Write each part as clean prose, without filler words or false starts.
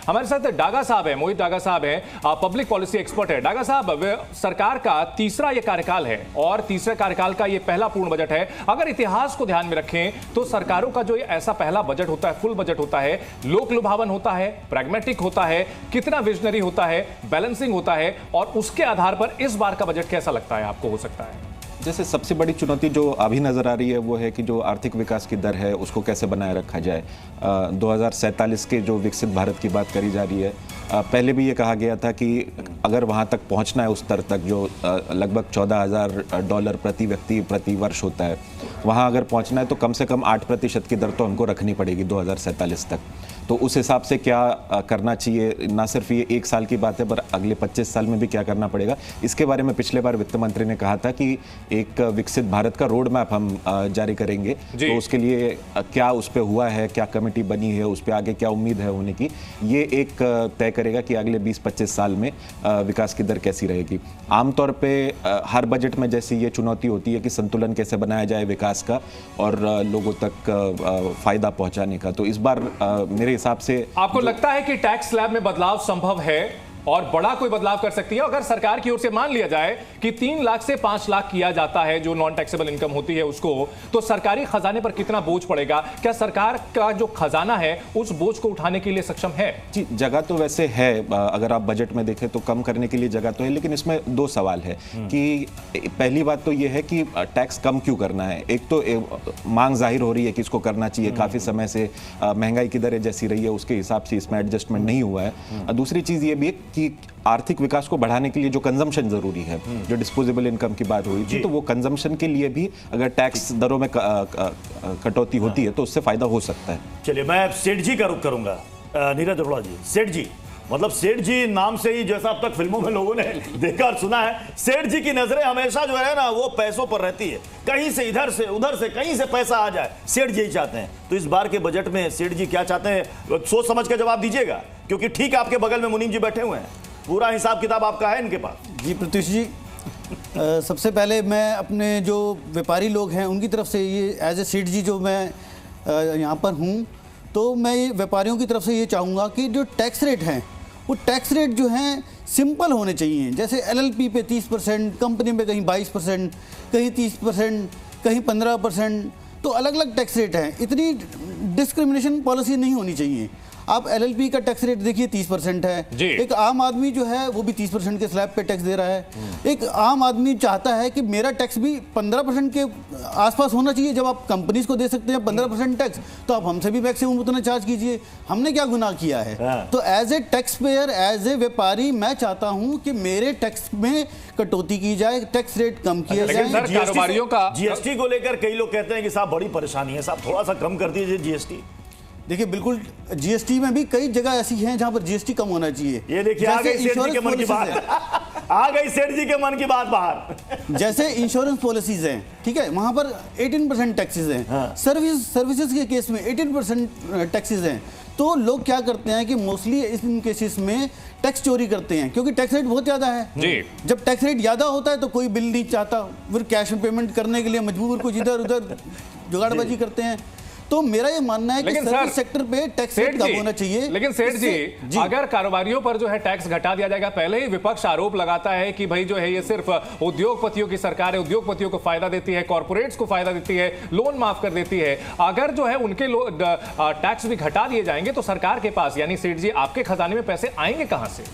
हमारे साथ डागा साहब हैं, मोहित डागा साहब हैं, पब्लिक पॉलिसी एक्सपर्ट है। डागा साहब, सरकार का तीसरा ये कार्यकाल है और तीसरे कार्यकाल का ये पहला पूर्ण बजट है। अगर इतिहास को ध्यान में रखें तो सरकारों का जो ऐसा पहला बजट होता है, फुल बजट होता है, लोक लुभावन होता है, प्रैग्मेटिक होता है, कितना विजनरी होता है, बैलेंसिंग होता है, और उसके आधार पर इस बार का बजट कैसा लगता है आपको हो सकता है? जैसे सबसे बड़ी चुनौती जो अभी नज़र आ रही है वो है कि जो आर्थिक विकास की दर है उसको कैसे बनाए रखा जाए। 2047 के जो विकसित भारत की बात करी जा रही है, पहले भी ये कहा गया था कि अगर वहाँ तक पहुँचना है, उस स्तर तक जो लगभग $14,000 प्रति व्यक्ति प्रति वर्ष होता है, वहाँ अगर पहुँचना है तो कम से कम 8% की दर तो हमको रखनी पड़ेगी 2047 तक। तो उस हिसाब से क्या करना चाहिए, ना सिर्फ ये एक साल की बात है पर अगले 25 साल में भी क्या करना पड़ेगा, इसके बारे में पिछले बार वित्त मंत्री ने कहा था कि एक विकसित भारत का रोड मैप हम जारी करेंगे। तो उसके लिए क्या उस पर हुआ है, क्या कमेटी बनी है, उस पर आगे क्या उम्मीद है होने की, ये एक तय करेगा कि अगले 20-25 साल में विकास की दर कैसी रहेगी। आमतौर पर हर बजट में जैसी ये चुनौती होती है कि संतुलन कैसे बनाया जाए विकास का और लोगों तक फायदा पहुंचाने का। तो इस बार मेरे हिसाब से आपको लगता है कि टैक्स स्लैब में बदलाव संभव है और बड़ा कोई बदलाव कर सकती है? अगर सरकार की ओर से मान लिया जाए कि 3 लाख से 5 लाख किया जाता है जो नॉन टैक्सेबल इनकम होती है उसको, तो सरकारी खजाने पर कितना बोझ पड़ेगा? क्या सरकार का जो खजाना है उस बोझ को उठाने के लिए सक्षम है? जी, जगह तो वैसे है, अगर आप बजट में देखें तो कम करने के लिए जगह तो है, लेकिन इसमें 2 सवाल है कि पहली बात तो ये है कि टैक्स कम क्यों करना है। एक तो मांग जाहिर हो रही है कि इसको करना चाहिए, काफी समय से महंगाई की दरें जैसी रही है उसके हिसाब से इसमें एडजस्टमेंट नहीं हुआ है। दूसरी चीज ये भी है कि आर्थिक विकास को बढ़ाने के लिए जो कंजम्पशन जरूरी है, जो डिस्पोजेबल इनकम की बात हुई थी, तो वो कंजम्पशन के लिए भी अगर टैक्स दरों में कटौती होती है तो उससे फायदा हो सकता है। चलिए, मैं सेठ जी का रुख करूंगा। नीरज अरोड़ा जी, सेठ जी, मतलब सेठ जी नाम से ही जैसा अब तक फिल्मों में लोगों ने देखा और सुना है, सेठ जी की नजरें हमेशा जो है ना वो पैसों पर रहती है। कहीं से इधर से उधर से कहीं से पैसा आ जाए, सेठ जी चाहते हैं। तो इस बार के बजट में सेठ जी क्या चाहते हैं, सोच समझ कर जवाब दीजिएगा, क्योंकि ठीक आपके बगल में मुनीम जी बैठे हुए हैं, पूरा हिसाब किताब आपका है इनके पास। जी प्रत्युष जी, सबसे पहले मैं अपने जो व्यापारी लोग हैं उनकी तरफ से ये एज ए सेठ जी जो मैं यहाँ पर हूँ, तो मैं ये व्यापारियों की तरफ से ये चाहूँगा कि जो टैक्स रेट हैं वो टैक्स रेट जो हैं सिंपल होने चाहिए। जैसे LLP पे 30%, कंपनी में कहीं 22%, कहीं 30%, कहीं 15%, तो अलग अलग टैक्स रेट हैं। इतनी डिस्क्रिमिनेशन पॉलिसी नहीं होनी चाहिए। आप LLP का टैक्स रेट देखिए 30% है। एक आम आदमी जो है वो भी 30% के स्लैब पे टैक्स दे रहा है। एक आम आदमी चाहता है कि मेरा टैक्स भी 15% के आसपास होना चाहिए। जब आप कंपनीज को दे सकते हैं 15% टैक्स, तो आप हमसे भी मैक्सिमम उतना चार्ज कीजिए। हमने क्या गुनाह किया है? तो as a tax payer, as a व्यापारी, मैं चाहता हूँ कि मेरे टैक्स में कटौती की जाए, टैक्स रेट कम किया जाए। कारोबारियों का GST को लेकर कई लोग कहते हैं कि साहब बड़ी परेशानी है, साहब थोड़ा सा कम कर दीजिए GST। देखिए, बिल्कुल GST में भी कई जगह ऐसी हैं जहां पर GST कम होना चाहिए। ये देखिए, आ गई सेठ जी के मन की बात आ गई सेठ जी के मन की बात बाहर। जैसे इंश्योरेंस पॉलिसीज हैं, ठीक है, वहां पर 18% टैक्सेस हैं। सर्विसेज के केस में 18% टैक्सेस हैं। तो लोग क्या करते हैं कि मोस्टली इन केसेस में टैक्स चोरी करते हैं, क्योंकि टैक्स रेट बहुत ज्यादा है। जब टैक्स रेट ज्यादा होता है तो कोई बिल नहीं चाहता, फिर कैश में पेमेंट करने के लिए मजबूर कुछ इधर उधर जुगाड़बाजी करते हैं। तो मेरा ये मानना है कि सर्विस सेक्टर पे टैक्स रेट कम होना चाहिए। लेकिन सेठ जी, अगर कारोबारियों पर जो है टैक्स घटा दिया जाएगा, पहले ही विपक्ष आरोप लगाता है कि भाई जो है ये सिर्फ उद्योगपतियों की सरकार है, उद्योगपतियों को फायदा देती है, कॉर्पोरेट्स को फायदा देती है, लोन माफ कर देती है। अगर जो है उनके टैक्स भी घटा दिए जाएंगे तो सरकार के पास, यानी सेठ जी, आपके खजाने में पैसे आएंगे कहां से?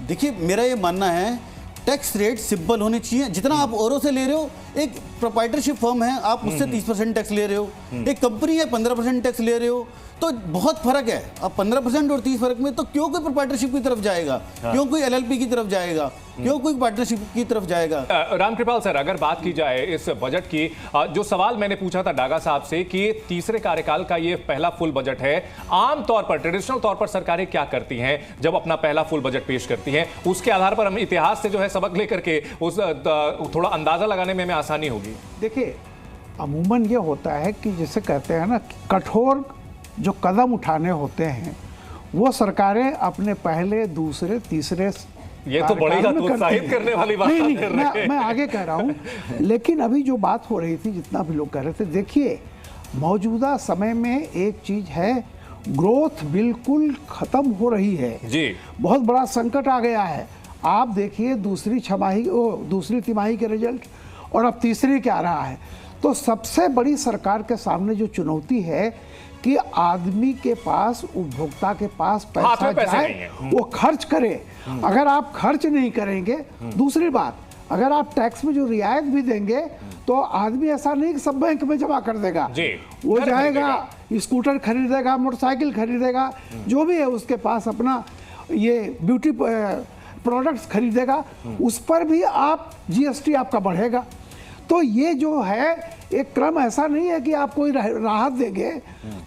देखिए, मेरा ये मानना है टैक्स रेट सिंपल होने चाहिए। जितना आप औरों से ले रहे हो, एक प्रोप्राइटरशिप फर्म है, आप उससे 30% टैक्स ले रहे हो, एक कंपनी है 15% टैक्स ले रहे हो, तो बहुत फर्क है। अब 15% और 30 फर्क में तो क्यों कोई प्रोप्राइटरशिप की तरफ जाएगा, क्यों कोई LLP की तरफ जाएगा, क्यों कोई पार्टनरशिप की तरफ जाएगा? रामकृपाल सर, अगर बात की जाए इस बजट की, जो सवाल मैंने पूछा था डागा साहब से कि तीसरे कार्यकाल का ये पहला फुल बजट है, आमतौर पर ट्रेडिशनल तौर पर सरकारें क्या करती हैं जब अपना पहला फुल बजट पेश करती हैं, उसके आधार पर हम इतिहास से जो है सबक लेकर के उस थोड़ा अंदाजा लगाने में हमें आसानी होगी। देखिए, अमूमन ये होता है कि जिसे कहते हैं ना, कठोर जो कदम उठाने होते हैं वो सरकारें अपने पहले, दूसरे, तीसरे, ये तो बड़ी उत्साहित करने वाली बात नहीं, मैं आगे कह रहा हूँ। लेकिन अभी जो बात हो रही थी, जितना भी लोग कह रहे थे, देखिए, मौजूदा समय में एक चीज है ग्रोथ बिल्कुल खत्म हो रही है जी। बहुत बड़ा संकट आ गया है। आप देखिए दूसरी तिमाही के रिजल्ट और अब तीसरी क्या रहा है। तो सबसे बड़ी सरकार के सामने जो चुनौती है कि आदमी के पास, उपभोक्ता के पास पैसा जाए, वो खर्च करे। अगर आप खर्च नहीं करेंगे, दूसरी बात, अगर आप टैक्स में जो रियायत भी देंगे तो आदमी ऐसा नहीं कि सब बैंक में जमा कर देगा, वो जाएगा स्कूटर खरीदेगा, मोटरसाइकिल खरीदेगा, जो भी है उसके पास अपना ये ब्यूटी प्रोडक्ट्स खरीदेगा, उस पर भी आप जीएसटी आपका बढ़ेगा। तो ये जो है एक क्रम ऐसा नहीं है कि आप कोई राहत देंगे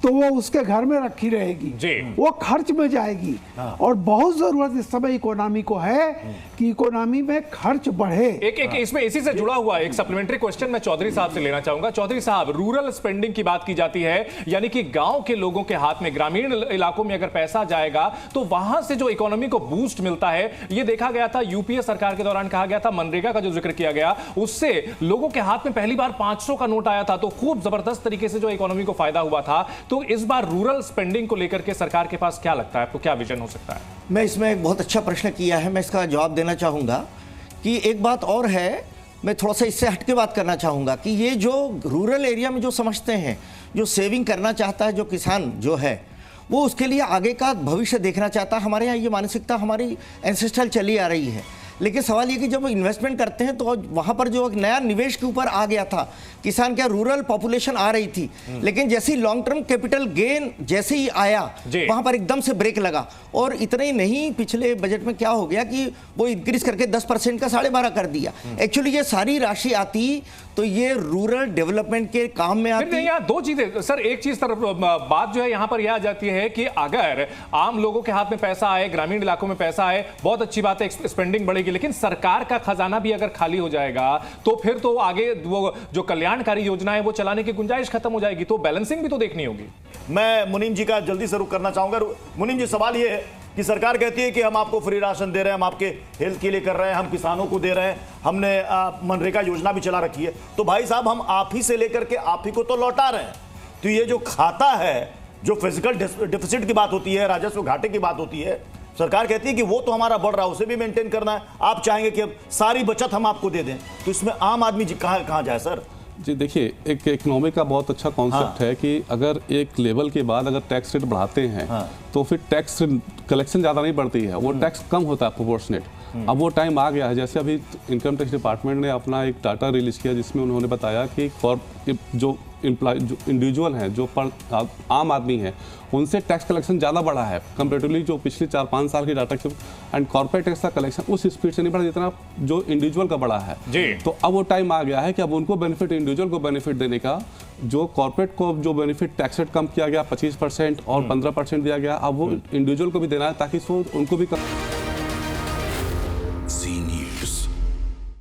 तो वो उसके घर में रखी रहेगी, वो खर्च में जाएगी। और बहुत जरूरत इस समय इकोनॉमी को है कि इकोनॉमी में खर्च बढ़े। एक इसमें इसी से जुड़ा हुआ एक सप्लीमेंट्री क्वेश्चन मैं चौधरी साहब से लेना चाहूंगा। चौधरी साहब, रूरल स्पेंडिंग की बात की जाती है, यानी कि गांव के लोगों के हाथ में, ग्रामीण इलाकों में अगर पैसा जाएगा तो वहां से जो इकोनॉमी को बूस्ट मिलता है, ये देखा गया था यूपीए सरकार के दौरान, कहा गया था मनरेगा का जो जिक्र किया गया, उससे लोगों के हाथ में पहली बार 500 का नोट आया था, तो खूब जबरदस्त तरीके से जो इकोनॉमी को फायदा हुआ था। तो इस बार रूरल स्पेंडिंग को लेकर के सरकार के पास क्या लगता है आपको, क्या विजन हो सकता है? मैं इसमें एक बहुत अच्छा प्रश्न किया है, मैं इसका जवाब देना चाहूंगा कि एक बात और है, मैं थोड़ा सा इससे हटके बात करना चाहूंगा कि ये जो रूरल एरिया में जो समझते हैं, जो सेविंग करना चाहता है, जो किसान जो है, वो उसके लिए आगे का भविष्य देखना चाहता है। हमारे यहाँ ये मानसिकता हमारी एंसेस्ट्रल चली आ रही है। लेकिन सवाल ये कि जब इन्वेस्टमेंट करते हैं तो वहाँ पर जो एक नया निवेश के ऊपर आ गया था, किसान क्या रूरल पॉपुलेशन आ रही थी, लेकिन जैसे ही लॉन्ग टर्म कैपिटल गेन जैसे ही आया, वहाँ पर एकदम से ब्रेक लगा। और इतना ही नहीं, पिछले बजट में क्या हो गया कि वो इंक्रीज करके 10% का 12.5 कर दिया। एक्चुअली ये सारी राशि आती तो ये रूरल डेवलपमेंट के काम में आती। यहाँ दो चीजें सर, एक चीज तरफ बात जो है यहाँ पर यह आ जाती है कि अगर आम लोगों के हाथ में पैसा आए, ग्रामीण इलाकों में पैसा आए, बहुत अच्छी बात है, स्पेंडिंग बढ़ेगी, लेकिन सरकार का खजाना भी अगर खाली हो जाएगा तो फिर तो आगे वो जो कल्याणकारी योजना है वो चलाने की गुंजाइश खत्म हो जाएगी। तो बैलेंसिंग भी तो देखनी होगी। मैं मुनीम जी का जल्दी से रुख करना चाहूंगा। मुनीम जी, सवाल ये है कि सरकार कहती है कि हम आपको फ्री राशन दे रहे हैं, हम आपके हेल्थ के लिए कर रहे हैं, हम किसानों को दे रहे हैं, हमने मनरेगा योजना भी चला रखी है। तो भाई साहब, हम आप ही से लेकर के आप ही को तो लौटा रहे हैं। तो ये जो खाता है, जो फिजिकल डेफिसिट की बात होती है, राजस्व घाटे की बात होती है, सरकार कहती है कि वो तो हमारा बढ़ रहा है, उसे भी मेंटेन करना है। आप चाहेंगे कि अब सारी बचत हम आपको दे दें, तो इसमें आम आदमी जी कहां जाए सर? जी देखिए, एक इकोनॉमी का बहुत अच्छा कॉन्सेप्ट है कि अगर एक लेवल के बाद अगर टैक्स रेट बढ़ाते हैं तो फिर टैक्स कलेक्शन ज़्यादा नहीं बढ़ती है, वो टैक्स कम होता है प्रोपोर्शनेट। अब वो टाइम आ गया है, जैसे अभी इनकम टैक्स डिपार्टमेंट ने अपना एक डाटा रिलीज किया जिसमें उन्होंने बताया कि जो इंडिविजुअल हैं, जो आम आदमी है, उनसे टैक्स कलेक्शन ज़्यादा बढ़ा है कंपेरेटिवली जो पिछले 4-5 साल की डाटा के। एंड कॉर्पोरेट टैक्स का कलेक्शन उस स्पीड से नहीं बढ़ा जितना जो इंडिविजुअल का बढ़ा है जी। तो अब वो टाइम आ गया है कि अब उनको बेनिफिट, इंडिविजुअल को बेनिफिट देने का, जो कॉर्पोरेट को जो बेनिफिट टैक्स रेट कम किया गया 25% और 15% दिया गया, अब वो इंडिविजुअल को भी देना है ताकि उनको भी